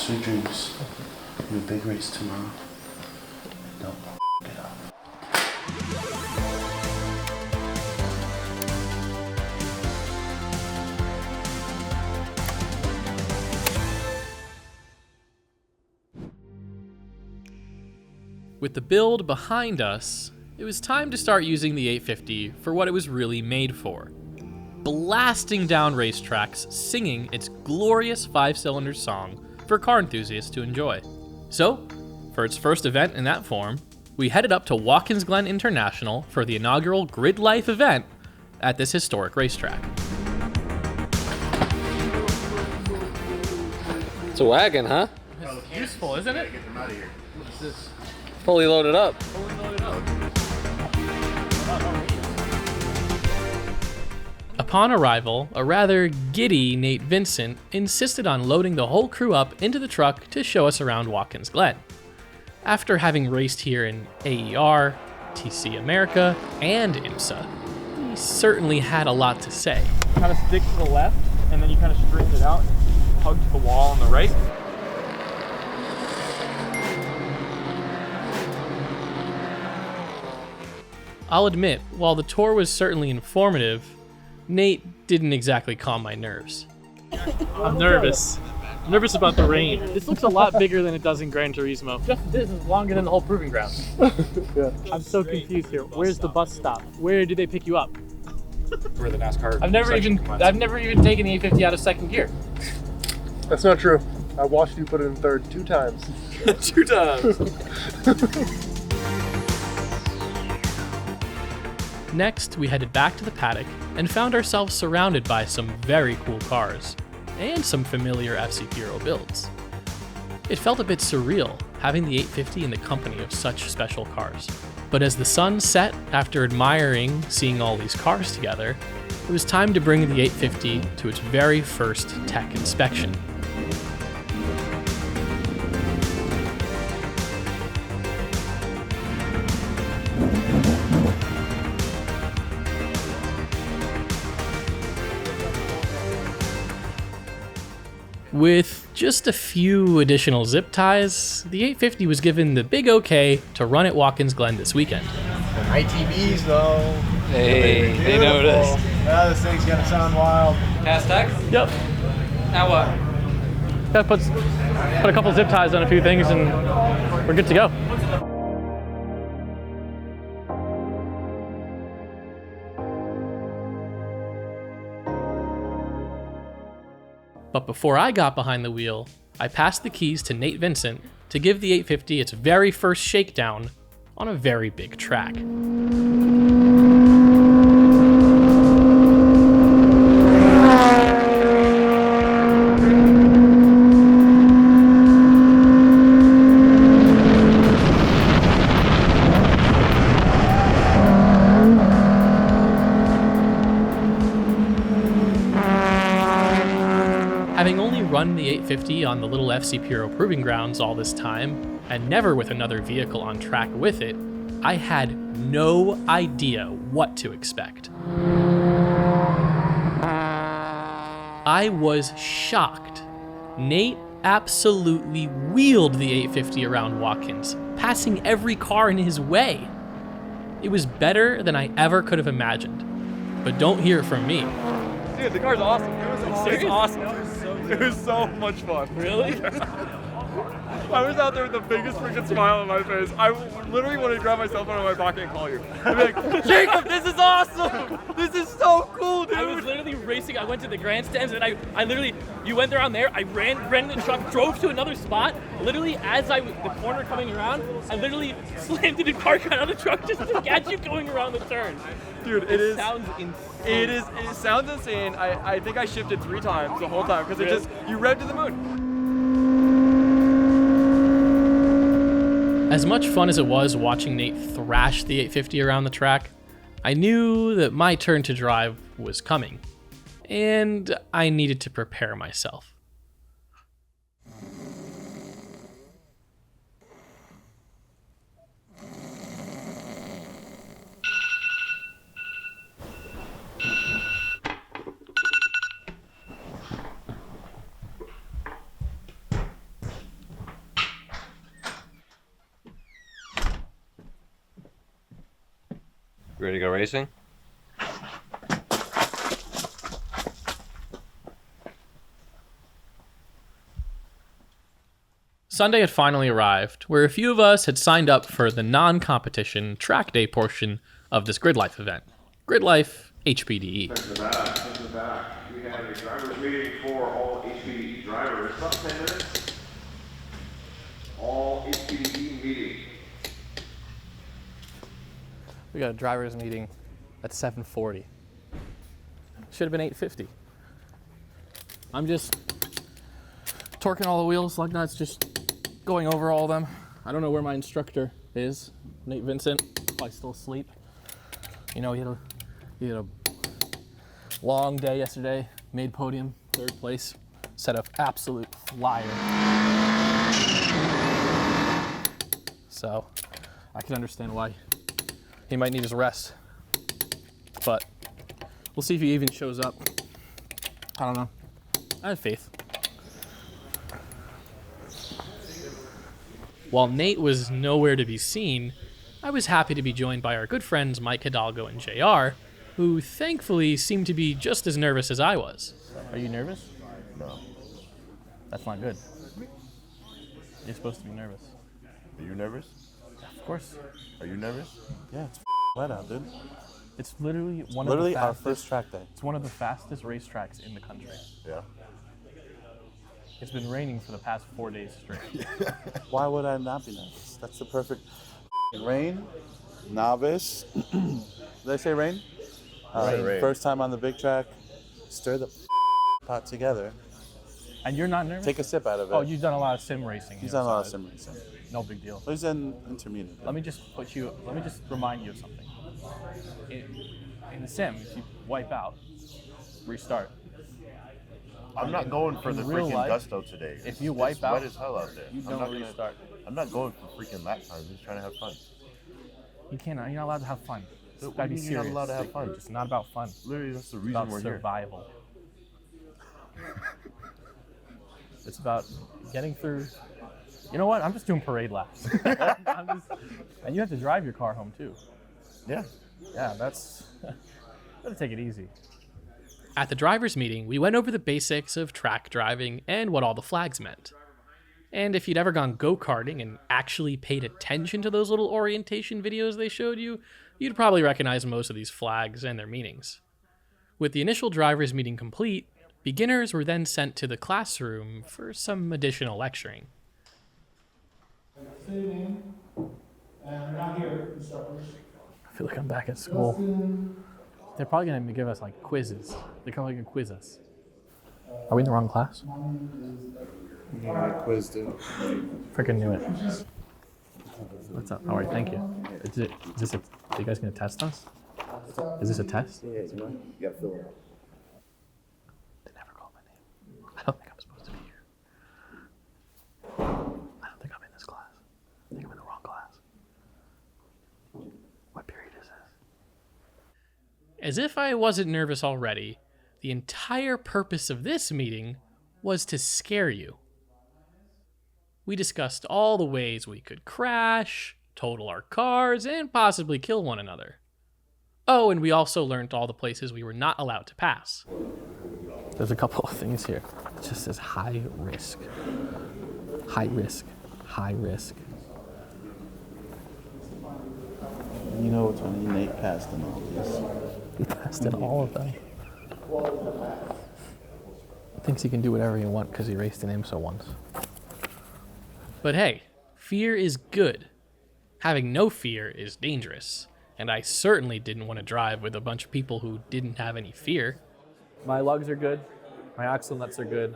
Sweet dreams. You have a big race tomorrow. Don't it up. With the build behind us, it was time to start using the 850 for what it was really made for. Blasting down racetracks, singing its glorious 5-cylinder song for car enthusiasts to enjoy. So, for its first event in that form, we headed up to Watkins Glen International for the inaugural Grid Life event at this historic racetrack. It's a wagon, huh? It's useful, isn't it? Get them out of here. Fully loaded up. Upon arrival, a rather giddy Nate Vincent insisted on loading the whole crew up into the truck to show us around Watkins Glen. After having raced here in AER, TC America, and IMSA, he certainly had a lot to say. Kind of stick to the left, and then you kind of straighten it out and hug to the wall on the right. I'll admit, while the tour was certainly informative, Nate didn't exactly calm my nerves. I'm nervous. I'm nervous about the rain. This looks a lot bigger than it does in Gran Turismo. Just this is longer than the whole proving ground. Yeah. I'm so confused here. Where's the bus stop? Where do they pick you up? Where the NASCAR I've never even taken the 850 out of second gear. That's not true. I watched you put it in third 2 times. 2 times. Next, we headed back to the paddock and found ourselves surrounded by some very cool cars, and some familiar FCP Hero builds. It felt a bit surreal, having the 850 in the company of such special cars. But as the sun set after admiring seeing all these cars together, it was time to bring the 850 to its very first tech inspection. With just a few additional zip ties, the 850 was given the big okay to run at Watkins Glen this weekend. ITBs though. Hey, they noticed. Yeah, this thing's gonna sound wild. Cast tech? Yep. Now what? Gotta put a couple zip ties on a few things and we're good to go. But before I got behind the wheel, I passed the keys to Nate Vincent to give the 850 its very first shakedown on a very big track. Having only run the 850 on the little FCP Hero Proving Grounds all this time, and never with another vehicle on track with it, I had no idea what to expect. I was shocked. Nate absolutely wheeled the 850 around Watkins, passing every car in his way. It was better than I ever could have imagined. But don't hear it from me. Dude, the car's awesome. It was awesome. It was so much fun. Really? I was out there with the biggest freaking smile on my face. I literally wanted to grab my cell phone out of my pocket and call you. I'd be like, Jacob, this is awesome! This is so cool, dude! I was literally racing. I went to the grandstands and I literally, you went around there, I ran the truck, drove to another spot. Literally, as the corner coming around, I literally slammed into the car, got out of the truck just to catch you going around the turn. Dude, it sounds insane. It sounds insane. I think I shifted 3 times the whole time because you revved to the moon. As much fun as it was watching Nate thrash the 850 around the track, I knew that my turn to drive was coming, and I needed to prepare myself. Ready to go racing? Sunday had finally arrived, where a few of us had signed up for the non-competition track day portion of this Grid Life event. Grid Life HPDE. In the back, we have a driver's meeting for all HPDE drivers. About 10 minutes. All HPDE meeting. We got a driver's meeting at 7:40. Should have been 8:50. I'm just torquing all the wheels, lug nuts, just going over all of them. I don't know where my instructor is, Nate Vincent, probably still asleep. You know, he had a long day yesterday, made podium, 3rd place, set an absolute flyer. So I can understand why he might need his rest, but we'll see if he even shows up. I don't know. I have faith. While Nate was nowhere to be seen, I was happy to be joined by our good friends Mike Hidalgo and JR, who thankfully seemed to be just as nervous as I was. Are you nervous? No. That's not good. You're supposed to be nervous. Are you nervous? Of course. Are you nervous? Yeah, it's wet out, dude. It's literally one Literally of the our fastest, first track day. It's one of the fastest racetracks in the country. Yeah. It's been raining for the past 4 days straight. Why would I not be nervous? That's the perfect rain, novice. Did I say rain? Rain. First time on the big track. Stir the pot together. And you're not nervous? Take a sip out of it. Oh, you've done a lot of sim racing. He's done a lot of sim racing. No big deal. But he's in intermediate. Let me just remind you of something. In the sim, if you wipe out, restart. I'm not going for the in real freaking life, gusto today. if you It's wipe out, wet as hell out there. you I'm don't not gonna restart. I'm not going for freaking lap times. I'm just trying to have fun. You can't. You're not allowed to have fun. It's What gotta do be you mean you're serious. not allowed to have fun? It's not about fun. Literally, that's the It's reason about we're here. survival. It's about getting through. You know what? I'm just doing parade laps. And you have to drive your car home too. Yeah. Yeah, that's. Gotta take it easy. At the drivers' meeting, we went over the basics of track driving and what all the flags meant. And if you'd ever gone go-karting and actually paid attention to those little orientation videos they showed you, you'd probably recognize most of these flags and their meanings. With the initial drivers' meeting complete, beginners were then sent to the classroom for some additional lecturing. I feel like I'm back at school. They're probably gonna give us like quizzes. They're probably gonna quiz us. Are we in the wrong class? Quiz, dude. Freaking knew it. What's up? All right, thank you. Are you guys gonna test us? Is this a test? Yeah, you gotta fill it. They never called my name. I don't think I'm supposed to be here. I don't think I'm in this class. I think I'm in the wrong class. What period is this? As if I wasn't nervous already, the entire purpose of this meeting was to scare you. We discussed all the ways we could crash, total our cars, and possibly kill one another. Oh, and we also learned all the places we were not allowed to pass. There's a couple of things here. It just says high risk. High risk. High risk. You know which one Nate passed in all these. He passed in all of them. Thinks he can do whatever he wants because he raced in IMSA once. But hey, fear is good. Having no fear is dangerous. And I certainly didn't want to drive with a bunch of people who didn't have any fear. My lugs are good. My axle nuts are good.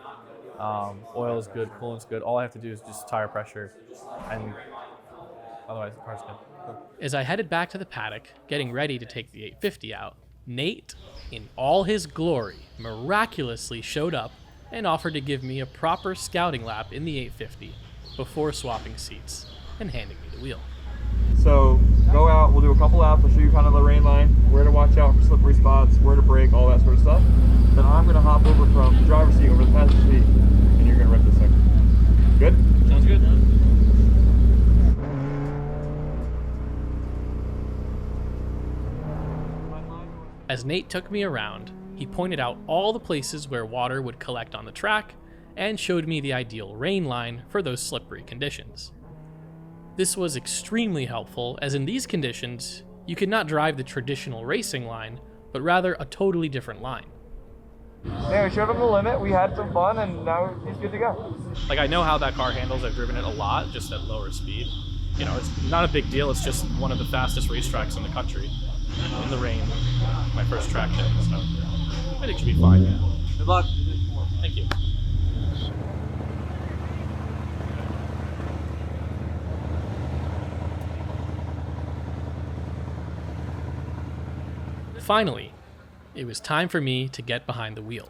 Oil is good. Coolant's good. All I have to do is just tire pressure, and otherwise the car's good. As I headed back to the paddock, getting ready to take the 850 out, Nate, in all his glory, miraculously showed up and offered to give me a proper scouting lap in the 850 before swapping seats and handing me the wheel. So go out, we'll do a couple laps, I'll show you kind of the rain line, where to watch out for slippery spots, where to brake, all that sort of stuff. Then I'm gonna hop over from the driver's seat over the passenger seat, and you're gonna rip this thing. Good? Sounds good. As Nate took me around, he pointed out all the places where water would collect on the track and showed me the ideal rain line for those slippery conditions. This was extremely helpful, as in these conditions, you could not drive the traditional racing line, but rather a totally different line. Yeah, we showed him the limit, we had some fun, and now he's good to go. Like, I know how that car handles. I've driven it a lot, just at lower speed. You know, it's not a big deal. It's just one of the fastest racetracks in the country. In the rain, my first track day, so I think it should be fine. Good luck. Thank you. Finally, it was time for me to get behind the wheel.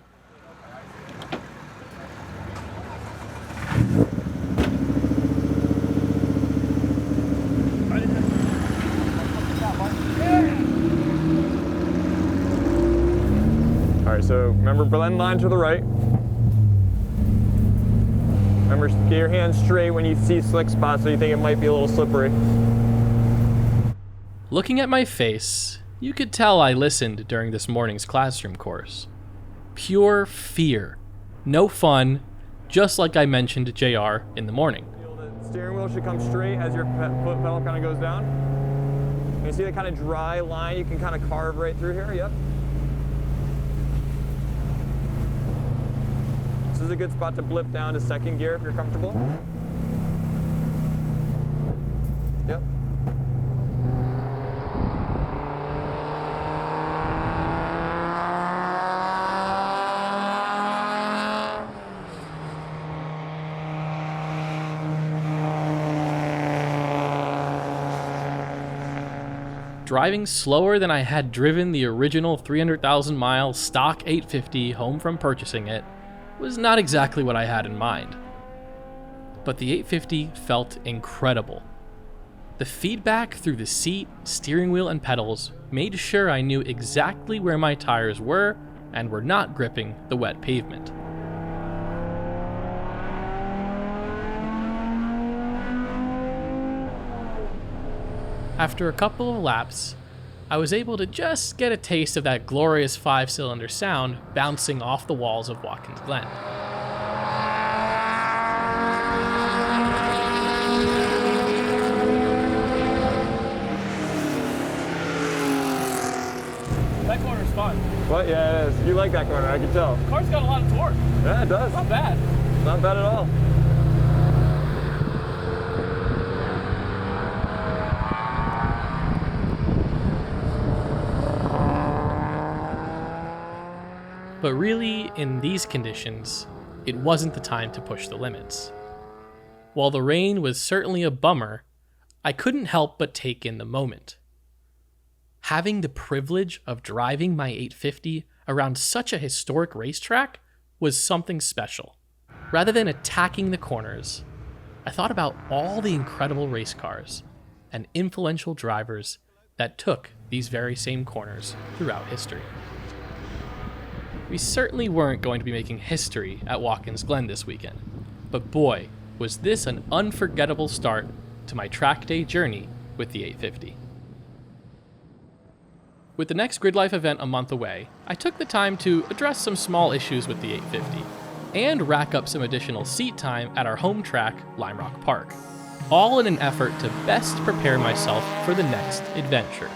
All right, so remember blend line to the right. Remember, get your hands straight when you see slick spots so you think it might be a little slippery. Looking at my face, you could tell I listened during this morning's classroom course. Pure fear. No fun, just like I mentioned to JR in the morning. The steering wheel should come straight as your foot pedal kind of goes down. You see the kind of dry line you can kind of carve right through here? Yep. This is a good spot to blip down to second gear if you're comfortable. Yep. Driving slower than I had driven the original 300,000-mile stock 850 home from purchasing it was not exactly what I had in mind. But the 850 felt incredible. The feedback through the seat, steering wheel, and pedals made sure I knew exactly where my tires were and were not gripping the wet pavement. After a couple of laps, I was able to just get a taste of that glorious 5-cylinder sound bouncing off the walls of Watkins Glen. That corner's fun. Well, yeah, it is. You like that corner, I can tell. The car's got a lot of torque. Yeah, it does. Not bad. Not bad at all. But really, in these conditions, it wasn't the time to push the limits. While the rain was certainly a bummer, I couldn't help but take in the moment. Having the privilege of driving my 850 around such a historic racetrack was something special. Rather than attacking the corners, I thought about all the incredible race cars and influential drivers that took these very same corners throughout history. We certainly weren't going to be making history at Watkins Glen this weekend, but boy, was this an unforgettable start to my track day journey with the 850. With the next Grid Life event a month away, I took the time to address some small issues with the 850 and rack up some additional seat time at our home track, Lime Rock Park, all in an effort to best prepare myself for the next adventure.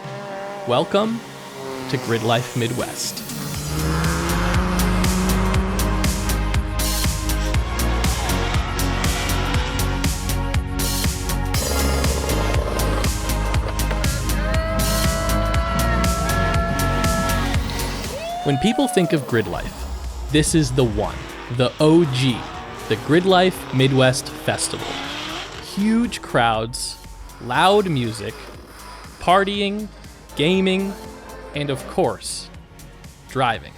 Welcome to Grid Life Midwest. When people think of Grid Life, this is the one, the OG, the Grid Life Midwest Festival. Huge crowds, loud music, partying, gaming, and of course, driving.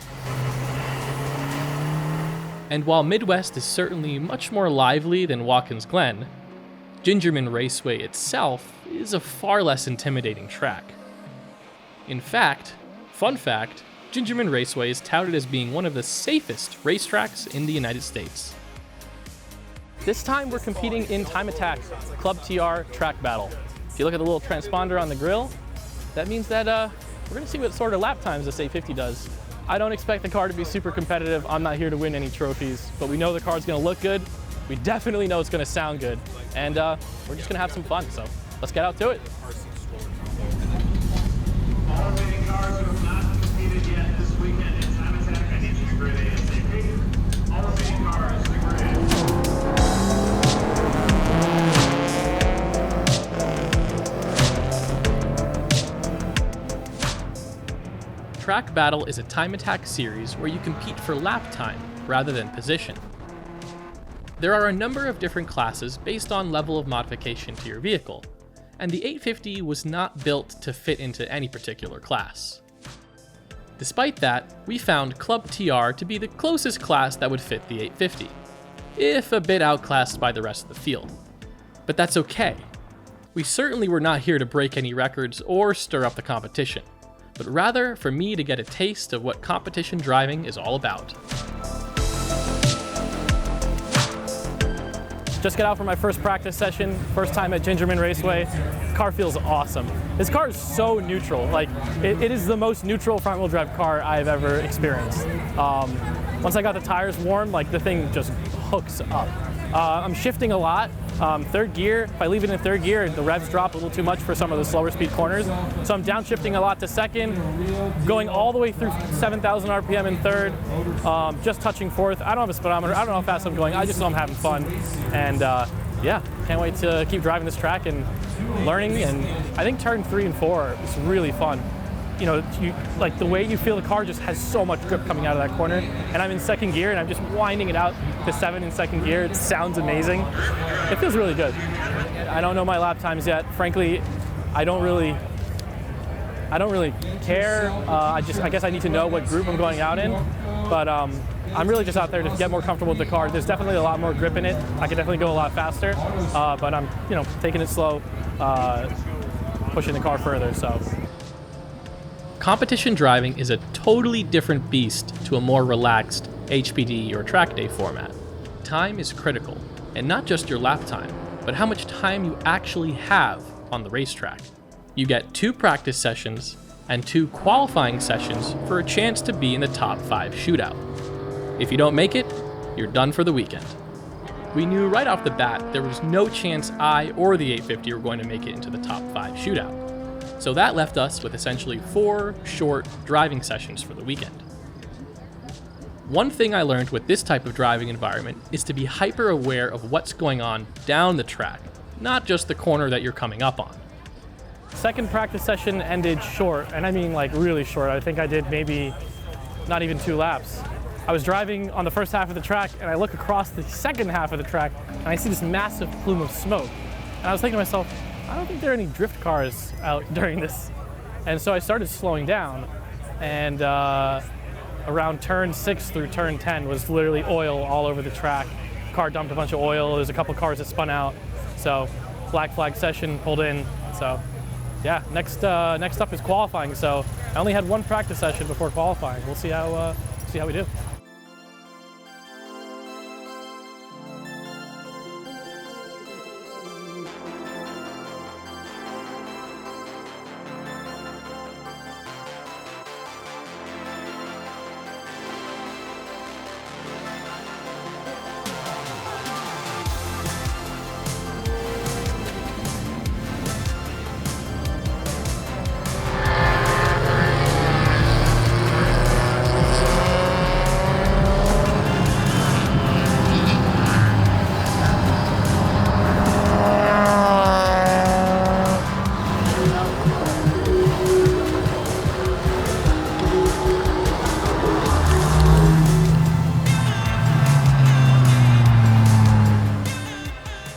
And while Midwest is certainly much more lively than Watkins Glen, Gingerman Raceway itself is a far less intimidating track. In fact, fun fact, Gingerman Raceway is touted as being one of the safest racetracks in the United States. This time we're competing in Time Attack Club TR track battle. If you look at the little transponder on the grill, that means that we're gonna see what sort of lap times this 850 does. I don't expect the car to be super competitive. I'm not here to win any trophies, but we know the car's gonna look good. We definitely know it's gonna sound good. And we're just gonna have some fun, so let's get out to it. All remaining cars who have not competed yet this weekend in Time Attack, I need you to grid ASAP. All remaining cars to grid. Track Battle is a Time Attack series where you compete for lap time rather than position. There are a number of different classes based on level of modification to your vehicle, and the 850 was not built to fit into any particular class. Despite that, we found Club TR to be the closest class that would fit the 850, if a bit outclassed by the rest of the field. But that's okay. We certainly were not here to break any records or stir up the competition, but rather for me to get a taste of what competition driving is all about. Just got out for my first practice session, first time at Gingerman Raceway. Car feels awesome. This car is so neutral. Like, it is the most neutral front wheel drive car I've ever experienced. Once I got the tires warm, like the thing just hooks up. I'm shifting a lot. Third gear, if I leave it in third gear, the revs drop a little too much for some of the slower speed corners. So I'm downshifting a lot to second, going all the way through 7,000 RPM in third, just touching fourth. I don't have a speedometer, I don't know how fast I'm going, I just know I'm having fun. And yeah, can't wait to keep driving this track and learning. And I think turn 3 and 4 is really fun. You know, like the way you feel the car just has so much grip coming out of that corner. And I'm in second gear and I'm just winding it out to 7 in second gear. It sounds amazing. It feels really good. I don't know my lap times yet. Frankly, I don't really care. I guess I need to know what group I'm going out in. But I'm really just out there to get more comfortable with the car. There's definitely a lot more grip in it. I could definitely go a lot faster. But I'm, taking it slow, pushing the car further. So. Competition driving is a totally different beast to a more relaxed HPD or track day format. Time is critical, and not just your lap time, but how much time you actually have on the racetrack. You get 2 practice sessions and 2 qualifying sessions for a chance to be in the top 5 shootout. If you don't make it, you're done for the weekend. We knew right off the bat there was no chance I or the 850 were going to make it into the top 5 shootout. So that left us with essentially 4 short driving sessions for the weekend. One thing I learned with this type of driving environment is to be hyper aware of what's going on down the track, not just the corner that you're coming up on. Second practice session ended short, and I mean like really short. I think I did maybe not even 2 laps. I was driving on the first half of the track and I look across the second half of the track and I see this massive plume of smoke. And I was thinking to myself, I don't think there are any drift cars out during this. And so I started slowing down, and around turn 6 through turn 10 was literally oil all over the track. Car dumped a bunch of oil. There's a couple cars that spun out. So black flag session pulled in. So yeah, next up is qualifying. So I only had 1 practice session before qualifying. We'll see how we do.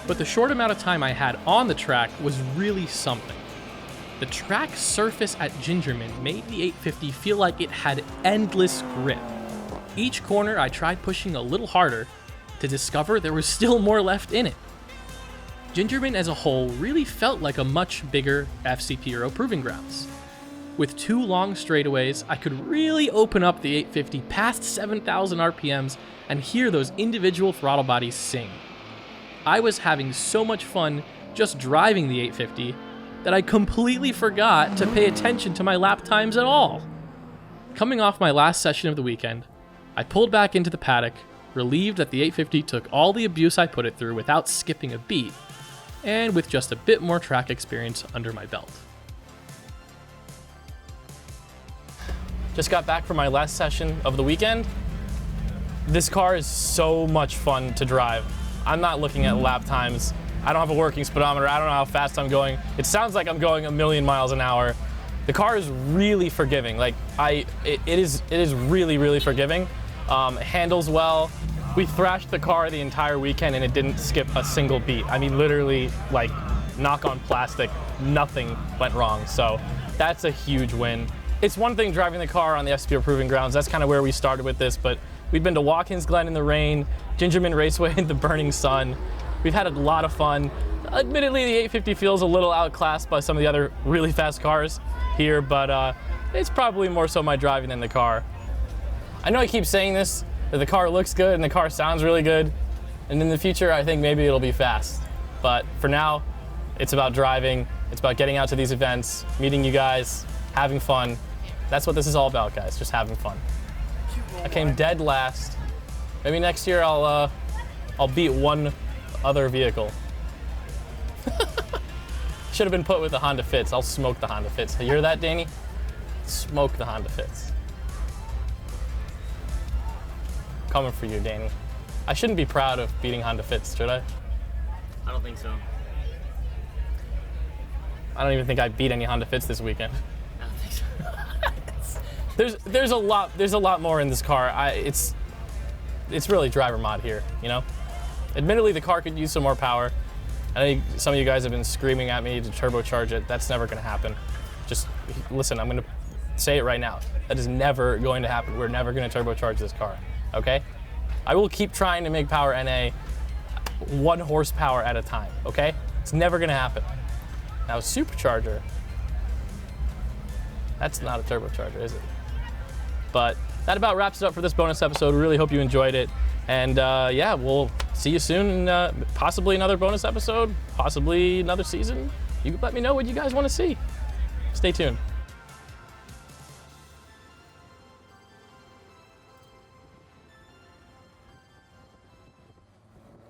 But the short amount of time I had on the track was really something. The track surface at Gingerman made the 850 feel like it had endless grip. Each corner I tried pushing a little harder to discover there was still more left in it. Gingerman as a whole really felt like a much bigger FCP Euro Proving Grounds. With 2 long straightaways, I could really open up the 850 past 7,000 RPMs and hear those individual throttle bodies sing. I was having so much fun just driving the 850 that I completely forgot to pay attention to my lap times at all. Coming off my last session of the weekend, I pulled back into the paddock, relieved that the 850 took all the abuse I put it through without skipping a beat, and with just a bit more track experience under my belt. Just got back from my last session of the weekend. This car is so much fun to drive. I'm not looking at lap times. I don't have a working speedometer. I don't know how fast I'm going. It sounds like I'm going 1,000,000 miles an hour. The car is really forgiving. Like it is really, really forgiving. It handles well. We thrashed the car the entire weekend and it didn't skip a single beat. I mean, literally, like, knock on plastic, nothing went wrong. So that's a huge win. It's one thing driving the car on the SPO Proving Grounds. That's kind of where we started with this, but we've been to Watkins Glen in the rain, Gingerman Raceway in the burning sun. We've had a lot of fun. Admittedly, the 850 feels a little outclassed by some of the other really fast cars here, but it's probably more so my driving than the car. I know I keep saying this, that the car looks good and the car sounds really good, and in the future I think maybe it'll be fast. But for now, it's about driving, it's about getting out to these events, meeting you guys, having fun. That's what this is all about, guys, just having fun. I came dead last. Maybe next year I'll beat one other vehicle. Should have been put with the Honda Fits. I'll smoke the Honda Fits. You hear that, Danny? Smoke the Honda Fits. Coming for you, Danny. I shouldn't be proud of beating Honda Fits, should I? I don't think so. I don't even think I beat any Honda Fits this weekend. I don't think so. There's a lot more in this car. It's really driver mod here, you know? Admittedly, the car could use some more power. I think some of you guys have been screaming at me to turbocharge it. That's never gonna happen. Just listen, I'm gonna say it right now. That is never going to happen. We're never gonna turbocharge this car, okay? I will keep trying to make Power NA 1 horsepower at a time, okay? It's never gonna happen. Now, supercharger, that's not a turbocharger, is it? But that about wraps it up for this bonus episode. We really hope you enjoyed it. And yeah, we'll see you soon in possibly another bonus episode, possibly another season. You can let me know what you guys want to see. Stay tuned.